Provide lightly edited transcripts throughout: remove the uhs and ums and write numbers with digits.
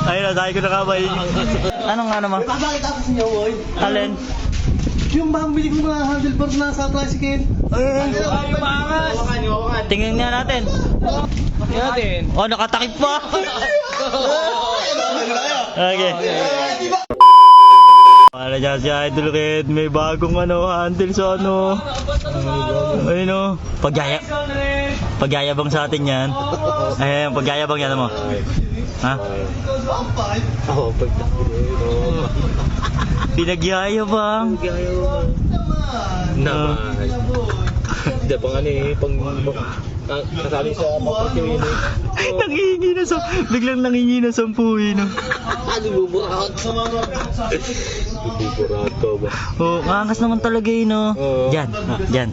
Ayun na, dahil ko na kamay. Anong ano mo? Bakit ako sa inyo, boy? Alin? Yung bumili ko mga handlebars na sa tricycle. Tingnan nga natin. Oh, nakatakip pa. Okay. Para dyan si Idol Red, may bagong handle sa ayun o, pagyayabang sa atin yan. Ayan, pagyayabang yan mo. Ha? Oo, Pinagyayabang. naman. Hindi, pang kasali sa papasirin eh. Nangihingi na biglang nangihingi na 10 no. Buburat ba? Oh, angas naman talaga yun no. Oo. Diyan, diyan.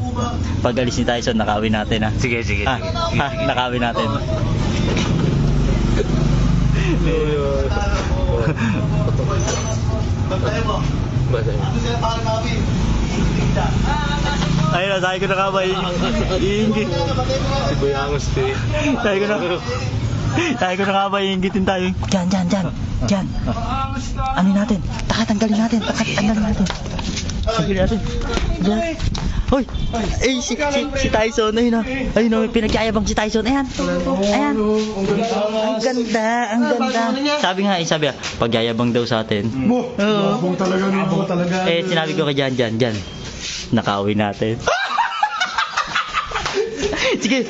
Pag alis ni Tyson, nakawin natin ha. Sige. Nakawin natin. Ayun na, dahil ko na kamay. Iingit. Si Boy Angos eh. Dahil ko na kamay, iingitin tayo. Diyan. Ano natin? Tanggalin natin. Tanggalin natin. Diyan. Hoy! Eh, si Tyson, ayun na. Ayun na, pinagyayabang si Tyson. Ayan. Ang ganda. Sabi nga, pagyayabang daw sa atin. Bong talaga. Eh, sinabi ko kay Jan. Nakauwi natin. Sige.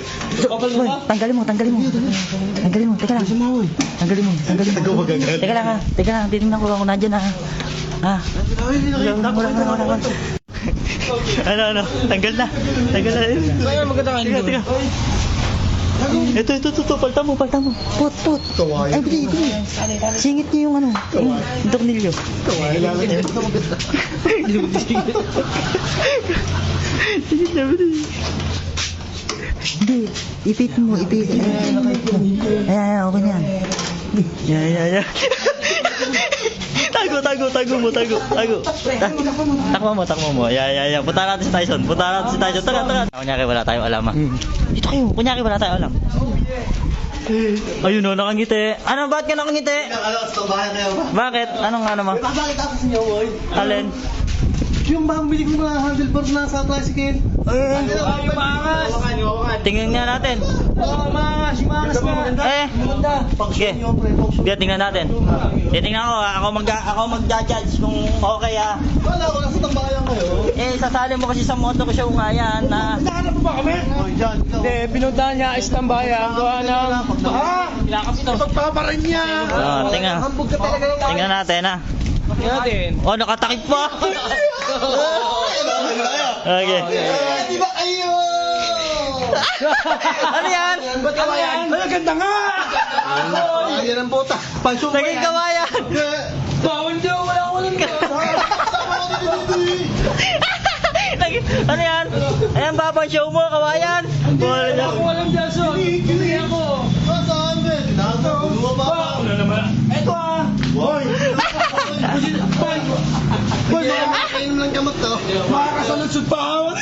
Hoy, tanggalin mo. Teka lang. Tanggalin mo. Teka lang. Titingnan ko kung nandiyan na. Wala. Ano? Tanggal na. Ay, maganda ka Teka. Ito. Palta mo. Pot. Ay, bili. Singit niyo yung yung tornilyo. Singit na, bili. Hindi, ipit mo. Ayan, okay na yan. Yan. Tago mo. Takmo mo. Yan. Punta natin si Tyson. Tara. Kunyari wala tayong alam. Dito kayo. Kunyari wala tayong alam. Ayun o, nakangiti. Ano, bakit ka nakangiti? Bakit? Anong mo? Bakit ako sa inyo, boy? Alin? Yung bumili ko mga handlebars na sa tricycle. Tingnan nga natin. Mangas na. Sige. Sige, tingnan natin. Titingnan ko. Ako magja-judge kung okay ha. Wala ko nasa tambayan kayo. Eh, sasali mo kasi sa motor show nga yan na... Hinahanap mo ba kami? Hindi, pinuntahan niya is tambayan. Gawa ng... Pagpaparin niya. Tingnan. Hambog ka talaga ng Tingnan natin ha. Oh, nakatakip pa. Okay. Di ba kayo? Ano yan? Ba't kawayan? Ay, ganda nga! Ayan ang puta. Naging kawayan. Bawal daw, wala ko lang. Ano yan? Ayan ba pang show mo, kawayan? Wala Ako walang Jason. Hindi ako. Saan ba? Tinatawag ba? Ano naman? Eto ah. Hoy! Hoy, makakainom lang kamot to. Makakasaludsod pa ako.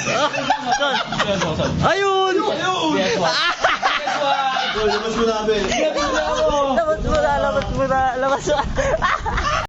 Ayun! Labas mo namin. Labas mo na.